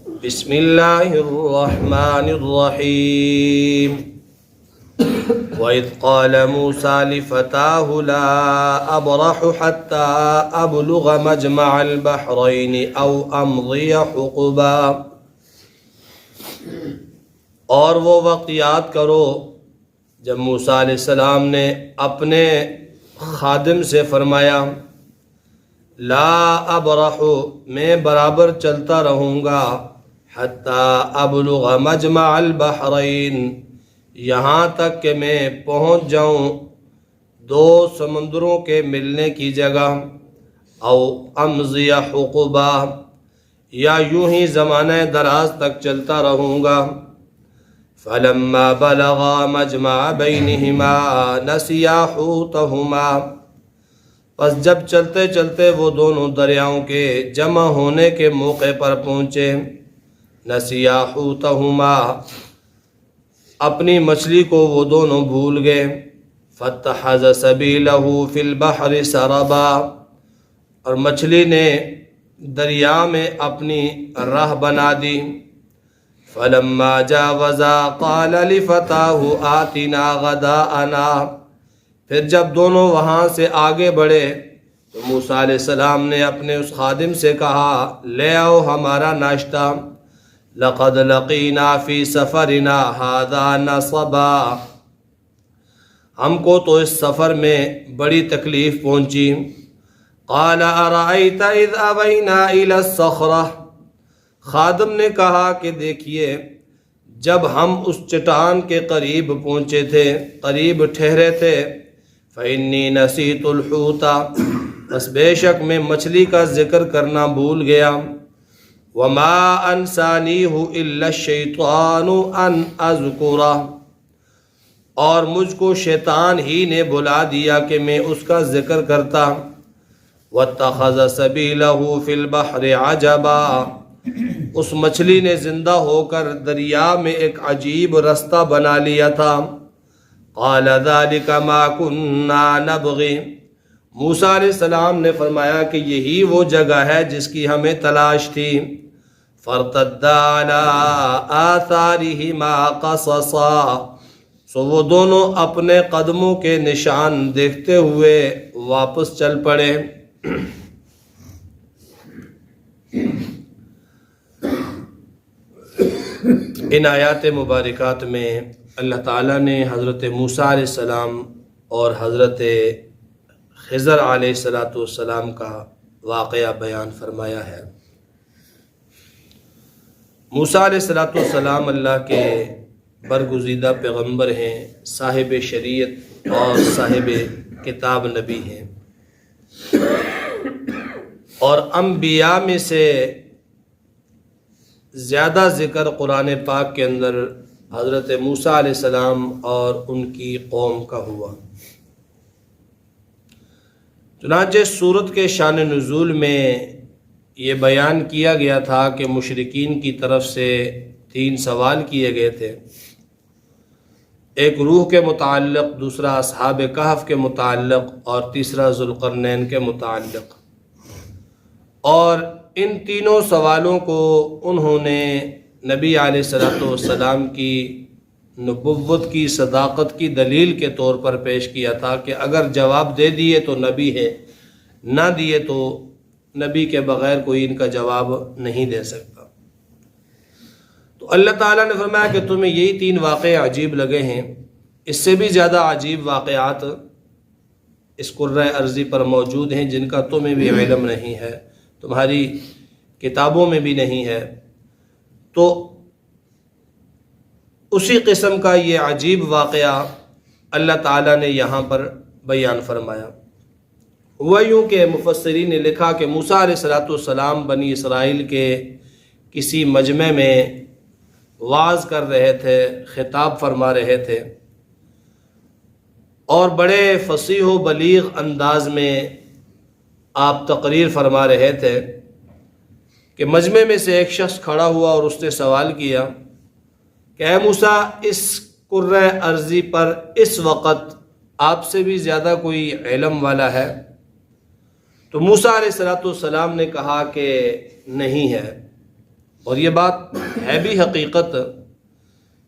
بسم اللہ الرحمن الرحیم وَإِذْ قَالَ مُوسَى لِفَتَاهُ لَا أَبْرَحُ حَتَّى أَبْلُغَ مَجْمَعَ الْبَحْرَيْنِ أَوْ أَمْضِيَ حُقُبًا۔ اور وہ وقت یاد کرو جب موسیٰ علیہ السلام نے اپنے خادم سے فرمایا لا ابرح، میں برابر چلتا رہوں گا، حتی ابلغ مجمع البحرین، یہاں تک کہ میں پہنچ جاؤں دو سمندروں کے ملنے کی جگہ، او امضی حقبا، یا یوں ہی زمانہ دراز تک چلتا رہوں گا۔ فلما بلغا مجمع بینہما نسیا حوتہما، پس جب چلتے چلتے وہ دونوں دریاؤں کے جمع ہونے کے موقع پر پہنچے، نسیا حوتہما، اپنی مچھلی کو وہ دونوں بھول گئے، فاتخذ سبیلہ فی البحر سربا، اور مچھلی نے دریا میں اپنی راہ بنا دی۔ فلما جاوزا قال لفتاہ آتنا غداءنا، پھر جب دونوں وہاں سے آگے بڑھے تو موسیٰ علیہ السلام نے اپنے اس خادم سے کہا لے آؤ ہمارا ناشتہ، لقد لقینا فی سفرنا ھذا نصبا، ہم کو تو اس سفر میں بڑی تکلیف پہنچی۔ قال ارأیت اذ اوینا الی الصخرہ، خادم نے کہا کہ دیکھیے جب ہم اس چٹان کے قریب پہنچے تھے، قریب ٹھہرے تھے، فإنی نسیت الحوت، بس بے شک میں مچھلی کا ذکر کرنا بھول گیا، وما انسانیہ الا الشیطان ان اذکرہ، اور مجھ کو شیطان ہی نے بلا دیا کہ میں اس کا ذکر کرتا۔ واتخذ سبیلہ فی البحر عجبا، اس مچھلی نے زندہ ہو کر دریا میں ایک عجیب رستہ بنا لیا تھا۔ قال ذلک ما کنا نبغی، موسیٰ علیہ السلام نے فرمایا کہ یہی وہ جگہ ہے جس کی ہمیں تلاش تھی۔ فارتدا علی آثارہما قصصا، سو وہ دونوں اپنے قدموں کے نشان دیکھتے ہوئے واپس چل پڑے۔ ان آیات مبارکات میں اللہ تعالیٰ نے حضرت موسیٰ علیہ السلام اور حضرت خضر علیہ السلام کا واقعہ بیان فرمایا ہے۔ موسیٰ علیہ السلام اللہ کے برگزیدہ پیغمبر ہیں، صاحب شریعت اور صاحب کتاب نبی ہیں، اور انبیاء میں سے زیادہ ذکر قرآن پاک کے اندر حضرت موسیٰ علیہ السلام اور ان کی قوم کا ہوا۔ چنانچہ سورت کے شان نزول میں یہ بیان کیا گیا تھا کہ مشرکین کی طرف سے 3 سوال کیے گئے تھے، ایک روح کے متعلق، دوسرا اصحاب کہف کے متعلق، اور تیسرا ذوالقرنین کے متعلق، اور ان تینوں سوالوں کو انہوں نے نبی علیہ السلام کی نبوت کی صداقت کی دلیل کے طور پر پیش کیا تھا کہ اگر جواب دے دیے تو نبی ہے، نہ دیے تو نبی کے بغیر کوئی ان کا جواب نہیں دے سکتا۔ تو اللہ تعالیٰ نے فرمایا کہ تمہیں یہی 3 واقعے عجیب لگے ہیں، اس سے بھی زیادہ عجیب واقعات اس کرۂ ارضی پر موجود ہیں جن کا تمہیں بھی علم نہیں ہے، تمہاری کتابوں میں بھی نہیں ہے۔ تو اسی قسم کا یہ عجیب واقعہ اللہ تعالیٰ نے یہاں پر بیان فرمایا۔ ہوا یوں کہ مفسرین نے لکھا کہ موسیٰ علیہ السلام بنی اسرائیل کے کسی مجمع میں وعظ کر رہے تھے، خطاب فرما رہے تھے، اور بڑے فصیح و بلیغ انداز میں آپ تقریر فرما رہے تھے کہ مجمع میں سے ایک شخص کھڑا ہوا اور اس نے سوال کیا کہ اے موسیٰ، اس کرۂ ارضی پر اس وقت آپ سے بھی زیادہ کوئی علم والا ہے؟ تو موسیٰ علیہ السلام نے کہا کہ نہیں ہے۔ اور یہ بات ہے بھی حقیقت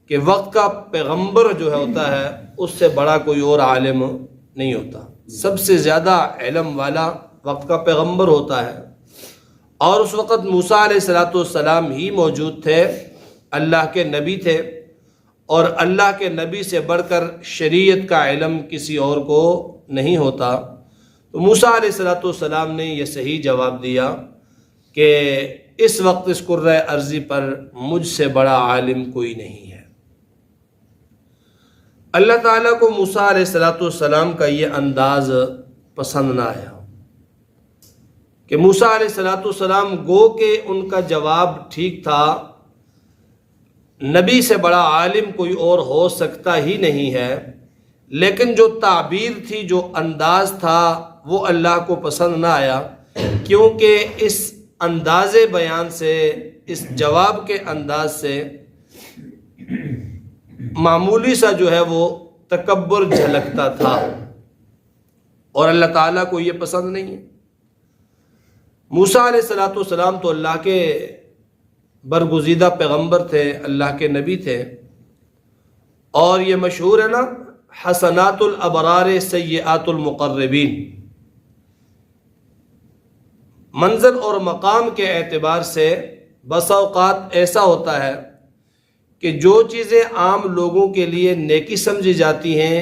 کہ وقت کا پیغمبر جو ہے ہوتا ہے اس سے بڑا کوئی اور عالم نہیں ہوتا. سب سے زیادہ علم والا وقت کا پیغمبر ہوتا ہے. اور اس وقت موسیٰ علیہ السلام ہی موجود تھے، اللہ کے نبی تھے، اور اللہ کے نبی سے بڑھ کر شریعت کا علم کسی اور کو نہیں ہوتا. تو موسیٰ علیہ السلام نے یہ صحیح جواب دیا کہ اس وقت اس کرۂ ارضی پر مجھ سے بڑا عالم کوئی نہیں ہے. اللہ تعالیٰ کو موسیٰ علیہ السلام کا یہ انداز پسند نہ آیا کہ موسیٰ علیہ السلام گو کہ ان کا جواب ٹھیک تھا، نبی سے بڑا عالم کوئی اور ہو سکتا ہی نہیں ہے، لیکن جو تعبیر تھی، جو انداز تھا، وہ اللہ کو پسند نہ آیا، کیونکہ اس انداز بیان سے، اس جواب کے انداز سے معمولی سا جو ہے وہ تکبر جھلکتا تھا، اور اللہ تعالیٰ کو یہ پسند نہیں ہے. موسیٰ علیہ السلام تو اللہ کے برگزیدہ پیغمبر تھے، اللہ کے نبی تھے، اور یہ مشہور ہے نا، حسنات الابرار سیئات المقربین. منزل اور مقام کے اعتبار سے بس اوقات ایسا ہوتا ہے کہ جو چیزیں عام لوگوں کے لیے نیکی سمجھی جاتی ہیں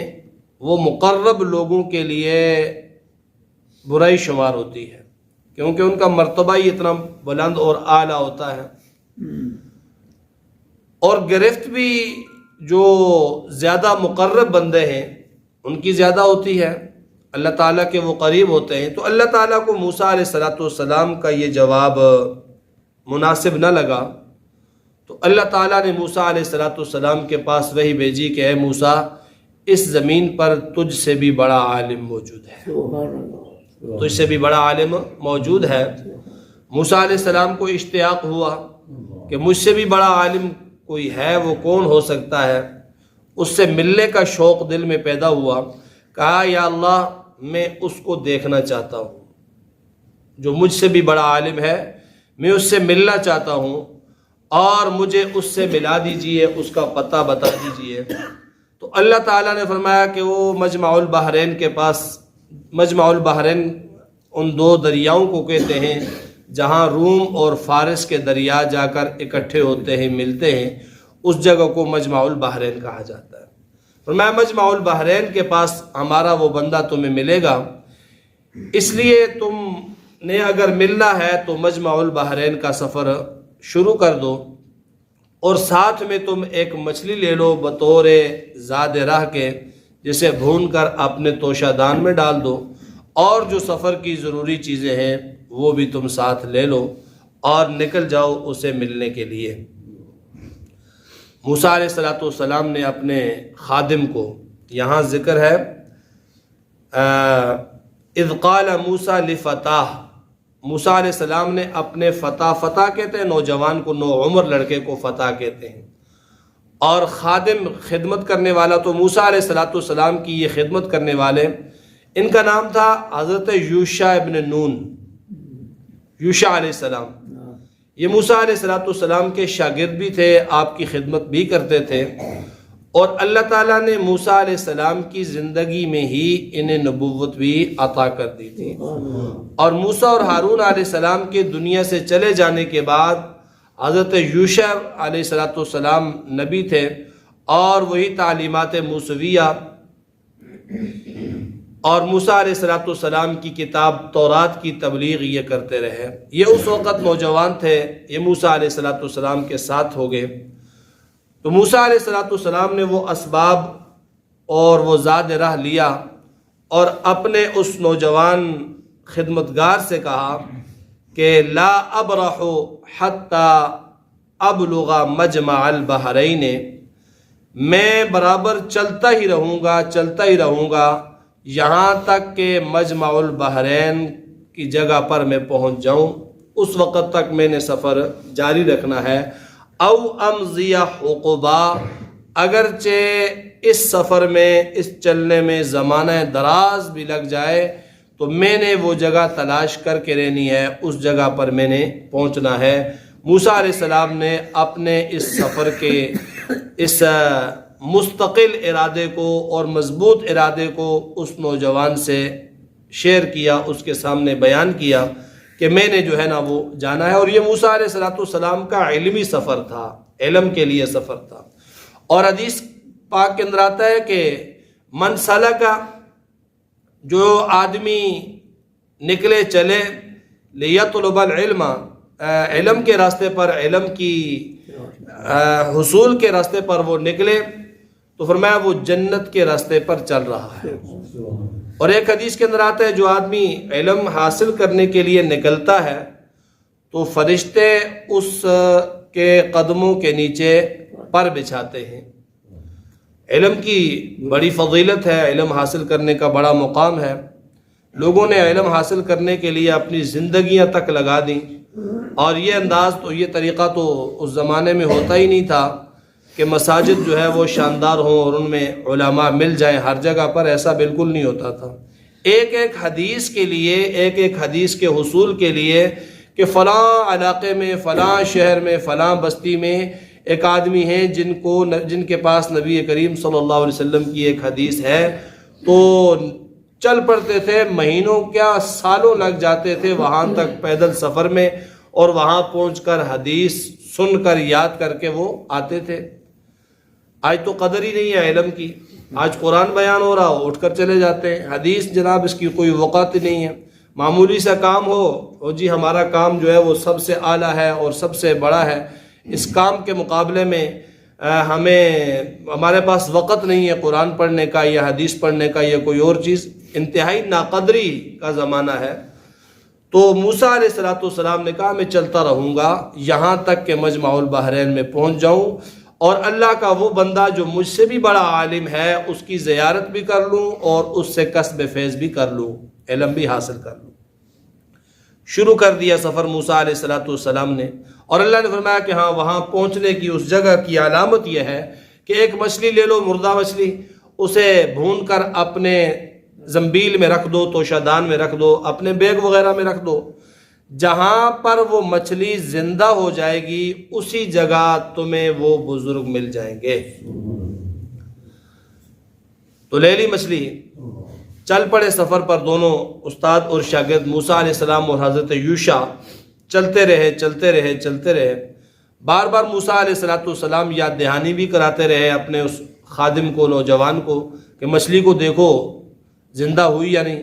وہ مقرب لوگوں کے لیے برائی شمار ہوتی ہے، کیونکہ ان کا مرتبہ ہی اتنا بلند اور اعلیٰ ہوتا ہے. اور گرفت بھی جو زیادہ مقرب بندے ہیں ان کی زیادہ ہوتی ہے، اللہ تعالیٰ کے وہ قریب ہوتے ہیں. تو اللہ تعالیٰ کو موسیٰ علیہ السلام کا یہ جواب مناسب نہ لگا، تو اللہ تعالیٰ نے موسیٰ علیہ السلام کے پاس وحی بھیجی کہ اے موسیٰ، اس زمین پر تجھ سے بھی بڑا عالم موجود ہے، تجھ سے بھی بڑا عالم موجود ہے. موسیٰ علیہ السلام کو اشتیاق ہوا کہ مجھ سے بھی بڑا عالم کوئی ہے، وہ کون ہو سکتا ہے. اس سے ملنے کا شوق دل میں پیدا ہوا. کہا یا اللہ، میں اس کو دیکھنا چاہتا ہوں جو مجھ سے بھی بڑا عالم ہے، میں اس سے ملنا چاہتا ہوں، اور مجھے اس سے ملا دیجئے، اس کا پتہ بتا دیجئے. تو اللہ تعالیٰ نے فرمایا کہ وہ مجمع البحرین کے پاس، مجمع البحرین ان دو دریاؤں کو کہتے ہیں جہاں روم اور فارس کے دریا جا کر اکٹھے ہوتے ہیں، ملتے ہیں، اس جگہ کو مجمع البحرین کہا جاتا ہے. فرمایا مجمع البحرین کے پاس ہمارا وہ بندہ تمہیں ملے گا، اس لیے تم نے اگر ملنا ہے تو مجمع البحرین کا سفر شروع کر دو، اور ساتھ میں تم ایک مچھلی لے لو بطور زاد راہ کے، جسے بھون کر اپنے توشہ دان میں ڈال دو، اور جو سفر کی ضروری چیزیں ہیں وہ بھی تم ساتھ لے لو، اور نکل جاؤ اسے ملنے کے لیے. موسیٰ علیہ السلام نے اپنے خادم کو، یہاں ذکر ہے اذ قال موسیٰ لفتاہ، موسیٰ علیہ السلام نے اپنے فتح کہتے ہیں نوجوان کو، نوعمر لڑکے کو فتح کہتے ہیں. اور خادم خدمت کرنے والا، تو موسیٰ علیہ السلام کی یہ خدمت کرنے والے، ان کا نام تھا حضرت یوشع ابن نون، یوشع علیہ السلام. یہ موسیٰ علیہ السلام کے شاگرد بھی تھے، آپ کی خدمت بھی کرتے تھے، اور اللہ تعالیٰ نے موسیٰ علیہ السلام کی زندگی میں ہی انہیں نبوت بھی عطا کر دی تھی. اور موسیٰ اور ہارون علیہ السلام کے دنیا سے چلے جانے کے بعد حضرت یوشع علیہ السلام نبی تھے، اور وہی تعلیمات موسویہ اور موسیٰ علیہ السلام کی کتاب تورات کی تبلیغ یہ کرتے رہے. یہ اس وقت نوجوان تھے، یہ موسیٰ علیہ السلام کے ساتھ ہو گئے. تو موسیٰ علیہ السلام نے وہ اسباب اور وہ زاد راہ لیا، اور اپنے اس نوجوان خدمتگار سے کہا کہ لا ابرح حتی ابلغ مجمع البحرین، میں برابر چلتا ہی رہوں گا یہاں تک کہ مجمع البحرین کی جگہ پر میں پہنچ جاؤں، اس وقت تک میں نے سفر جاری رکھنا ہے. او امضی حقبا، اگرچہ اس سفر میں، اس چلنے میں زمانہ دراز بھی لگ جائے تو میں نے وہ جگہ تلاش کر کے رہنی ہے، اس جگہ پر میں نے پہنچنا ہے. موسیٰ علیہ السلام نے اپنے اس سفر کے اس مستقل ارادے کو اور مضبوط ارادے کو اس نوجوان سے شیئر کیا، اس کے سامنے بیان کیا کہ میں نے جو ہے نا وہ جانا ہے۔ اور یہ موسیٰ علیہ السلام کا علمی سفر تھا، علم کے لیے سفر تھا۔ اور حدیث پاک کے اندر آتا ہے کہ من سلکا، جو آدمی نکلے چلے لیطلب العلم، علم کے راستے پر، علم کی حصول کے راستے پر وہ نکلے، تو فرمایا وہ جنت کے راستے پر چل رہا ہے۔ اور ایک حدیث کے اندر آتا ہے جو آدمی علم حاصل کرنے کے لیے نکلتا ہے تو فرشتے اس کے قدموں کے نیچے پر بچھاتے ہیں۔ علم کی بڑی فضیلت ہے، علم حاصل کرنے کا بڑا مقام ہے۔ لوگوں نے علم حاصل کرنے کے لیے اپنی زندگیاں تک لگا دیں، اور یہ انداز تو، یہ طریقہ تو اس زمانے میں ہوتا ہی نہیں تھا کہ مساجد جو ہے وہ شاندار ہوں اور ان میں علماء مل جائیں ہر جگہ پر، ایسا بالکل نہیں ہوتا تھا۔ ایک ایک حدیث کے لیے، ایک ایک حدیث کے حصول کے لیے کہ فلاں علاقے میں، فلاں شہر میں، فلاں بستی میں ایک آدمی ہیں جن کے پاس نبی کریم صلی اللہ علیہ وسلم کی ایک حدیث ہے، تو چل پڑتے تھے، مہینوں کیا سالوں لگ جاتے تھے وہاں تک پیدل سفر میں، اور وہاں پہنچ کر حدیث سن کر یاد کر کے وہ آتے تھے۔ آج تو قدر ہی نہیں ہے علم کی، آج قرآن بیان ہو رہا ہو اٹھ کر چلے جاتے ہیں، حدیث جناب اس کی کوئی وقت نہیں ہے۔ معمولی سا کام ہو جی ہمارا کام جو ہے وہ سب سے اعلیٰ ہے اور سب سے بڑا ہے، اس کام کے مقابلے میں ہمارے پاس وقت نہیں ہے قرآن پڑھنے کا یا حدیث پڑھنے کا یا کوئی اور چیز، انتہائی ناقدری کا زمانہ ہے۔ تو موسیٰ علیہ السلام نے کہا میں چلتا رہوں گا یہاں تک کہ مجمع البحرین میں پہنچ جاؤں، اور اللہ کا وہ بندہ جو مجھ سے بھی بڑا عالم ہے اس کی زیارت بھی کر لوں اور اس سے کسب فیض بھی کر لوں، علم بھی حاصل کر لوں۔ شروع کر دیا سفر موسیٰ علیہ السلام نے، اور اللہ نے فرمایا کہ ہاں وہاں پہنچنے کی اس جگہ کی علامت یہ ہے کہ ایک مچھلی لے لو، مردہ مچھلی، اسے بھون کر اپنے زنبیل میں رکھ دو، توشہ دان میں رکھ دو، اپنے بیگ وغیرہ میں رکھ دو، جہاں پر وہ مچھلی زندہ ہو جائے گی اسی جگہ تمہیں وہ بزرگ مل جائیں گے۔ تو لے لی مچھلی، چل پڑے سفر پر دونوں استاد اور شاگرد موسیٰ علیہ السلام اور حضرت یوشع، چلتے رہے۔ بار بار موسیٰ علیہ السلام یاد دہانی بھی کراتے رہے اپنے اس خادم کو، نوجوان کو، کہ مچھلی کو دیکھو زندہ ہوئی یا نہیں۔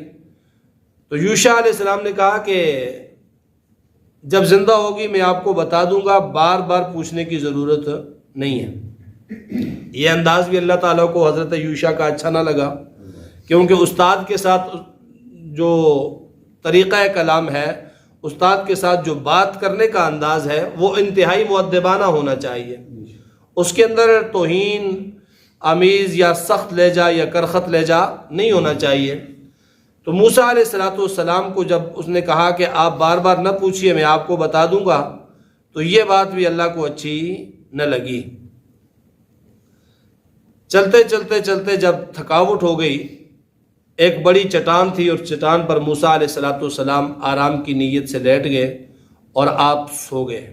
تو یوشع علیہ السلام نے کہا کہ جب زندہ ہوگی میں آپ کو بتا دوں گا، بار بار پوچھنے کی ضرورت نہیں ہے۔ یہ انداز بھی اللہ تعالیٰ کو حضرت یوشع کا اچھا نہ لگا، کیونکہ استاد کے ساتھ جو طریقہ کلام ہے، استاد کے ساتھ جو بات کرنے کا انداز ہے وہ انتہائی مؤدبانہ ہونا چاہیے، اس کے اندر توہین آمیز یا سخت لہجہ یا کرخت لہجہ نہیں ہونا چاہیے۔ تو موسیٰ علیہ السلام کو جب اس نے کہا کہ آپ بار بار نہ پوچھئے میں آپ کو بتا دوں گا، تو یہ بات بھی اللہ کو اچھی نہ لگی۔ چلتے جب تھکاوٹ ہو گئی، ایک بڑی چٹان تھی اور چٹان پر موسیٰ علیہ السلام آرام کی نیت سے لیٹ گئے اور آپ سو گئے۔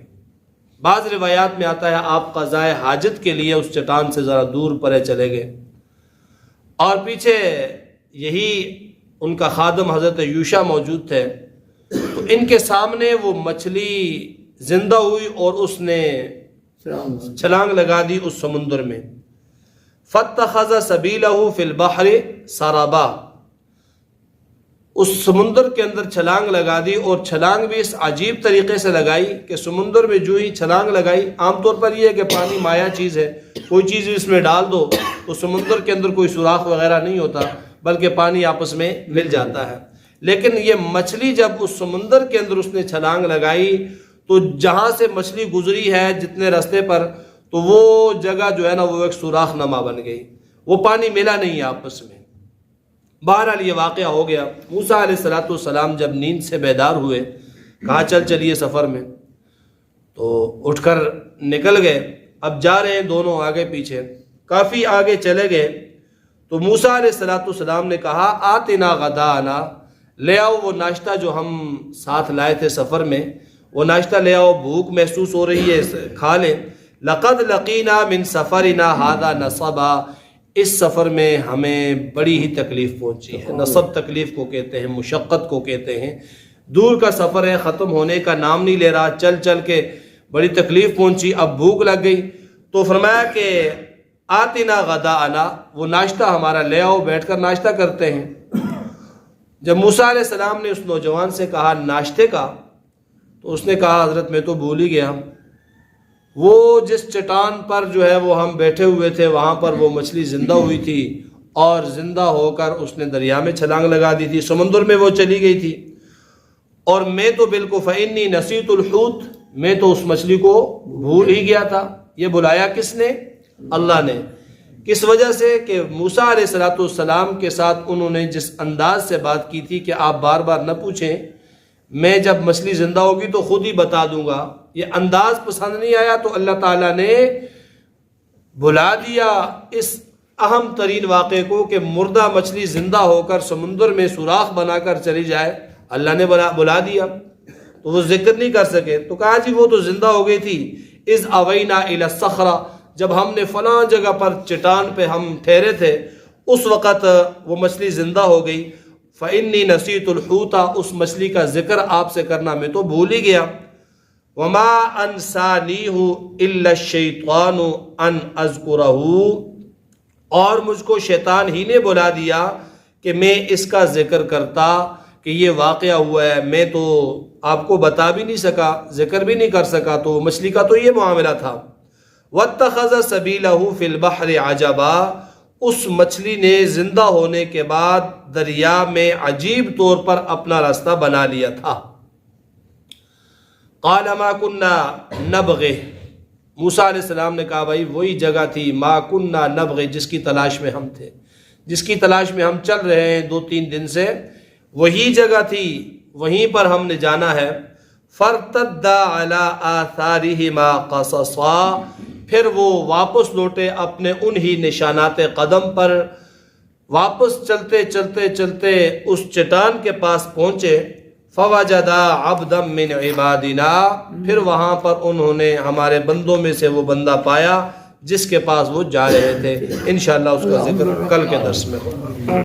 بعض روایات میں آتا ہے آپ قضائے حاجت کے لیے اس چٹان سے ذرا دور پرے چلے گئے، اور پیچھے یہی ان کا خادم حضرت یوشع موجود تھے۔ تو ان کے سامنے وہ مچھلی زندہ ہوئی اور اس نے چھلانگ لگا دی اس سمندر میں۔ فاتخذ سبیلہ فی البحر سرابا، اس سمندر کے اندر چھلانگ لگا دی، اور چھلانگ بھی اس عجیب طریقے سے لگائی کہ سمندر میں جو ہی چھلانگ لگائی، عام طور پر یہ ہے کہ پانی مایا چیز ہے، کوئی چیز اس میں ڈال دو تو سمندر کے اندر کوئی سوراخ وغیرہ نہیں ہوتا بلکہ پانی آپس میں مل جاتا ہے، لیکن یہ مچھلی جب اس سمندر کے اندر اس نے چھلانگ لگائی تو جہاں سے مچھلی گزری ہے جتنے راستے پر، تو وہ جگہ جو ہے نا وہ ایک سوراخ نما بن گئی، وہ پانی ملا نہیں آپس میں۔ بہرحال یہ واقعہ ہو گیا۔ موسیٰ علیہ السلام جب نیند سے بیدار ہوئے، کہا چلیے سفر میں، تو اٹھ کر نکل گئے۔ اب جا رہے ہیں دونوں آگے پیچھے، کافی آگے چلے گئے تو موسیٰ علیہ السلام نے کہا آتنا غدانا، لے آؤ وہ ناشتہ جو ہم ساتھ لائے تھے سفر میں، وہ ناشتہ لے آؤ، بھوک محسوس ہو رہی ہے کھا لیں۔ لقد لقینا من سفرنا ھذا نصبا، اس سفر میں ہمیں بڑی ہی تکلیف پہنچی ہے۔ نصب تکلیف کو کہتے ہیں، مشقت کو کہتے ہیں۔ دور کا سفر ہے، ختم ہونے کا نام نہیں لے رہا، چل چل کے بڑی تکلیف پہنچی، اب بھوک لگ گئی۔ تو فرمایا کہ آتنا غداءنا، وہ ناشتہ ہمارا لے آؤ، بیٹھ کر ناشتہ کرتے ہیں۔ جب موسیٰ علیہ السلام نے اس نوجوان سے کہا ناشتے کا، تو اس نے کہا حضرت میں تو بھول ہی گیا، وہ جس چٹان پر جو ہے وہ ہم بیٹھے ہوئے تھے وہاں پر وہ مچھلی زندہ ہوئی تھی، اور زندہ ہو کر اس نے دریا میں چھلانگ لگا دی تھی، سمندر میں وہ چلی گئی تھی، اور میں تو بالکل فإنی نسیت الحوت، میں تو اس مچھلی کو بھول ہی گیا تھا۔ یہ بلایا کس نے؟ اللہ نے۔ کس وجہ سے؟ کہ موسیٰ علیہ السلام کے ساتھ انہوں نے جس انداز سے بات کی تھی کہ آپ بار بار نہ پوچھیں، میں جب مچھلی زندہ ہوگی تو خود ہی بتا دوں گا، یہ انداز پسند نہیں آیا تو اللہ تعالیٰ نے بلا دیا اس اہم ترین واقعے کو کہ مردہ مچھلی زندہ ہو کر سمندر میں سوراخ بنا کر چلی جائے، اللہ نے بلا دیا، تو وہ ذکر نہیں کر سکے۔ تو کہا جی وہ تو زندہ ہو گئی تھی، اذ اوینا الی الصخرہ، جب ہم نے فلاں جگہ پر چٹان پہ ہم ٹھہرے تھے اس وقت وہ مچھلی زندہ ہو گئی۔ فإنی نسیت الحوت، اس مچھلی کا ذکر آپ سے کرنا میں تو بھول ہی گیا۔ وما انسانیہ الا الشیطان ان اذکرہ، اور مجھ کو شیطان ہی نے بلا دیا کہ میں اس کا ذکر کرتا کہ یہ واقعہ ہوا ہے، میں تو آپ کو بتا بھی نہیں سکا، ذکر بھی نہیں کر سکا، تو مچھلی کا تو یہ معاملہ تھا۔ واتخذ سبیلہ فی البحر عجبا، اس مچھلی نے زندہ ہونے کے بعد دریا میں عجیب طور پر اپنا راستہ بنا لیا تھا۔ قال ما كنا نبغي، موسیٰ علیہ السلام نے کہا بھائی وہی جگہ تھی، ما كنا نبغي، جس کی تلاش میں ہم تھے، جس کی تلاش میں ہم چل رہے ہیں 2-3 دن سے، وہی جگہ تھی، وہیں پر ہم نے جانا ہے۔ فارتدا علی آثارہما قصصا، پھر وہ واپس لوٹے اپنے انہی نشانات قدم پر، واپس چلتے چلتے چلتے اس چٹان کے پاس پہنچے۔ فوجدا عبدا من عبادنا، پھر وہاں پر انہوں نے ہمارے بندوں میں سے وہ بندہ پایا جس کے پاس وہ جا رہے تھے۔ انشاءاللہ اس کا ذکر کل کے درس میں ہوگا۔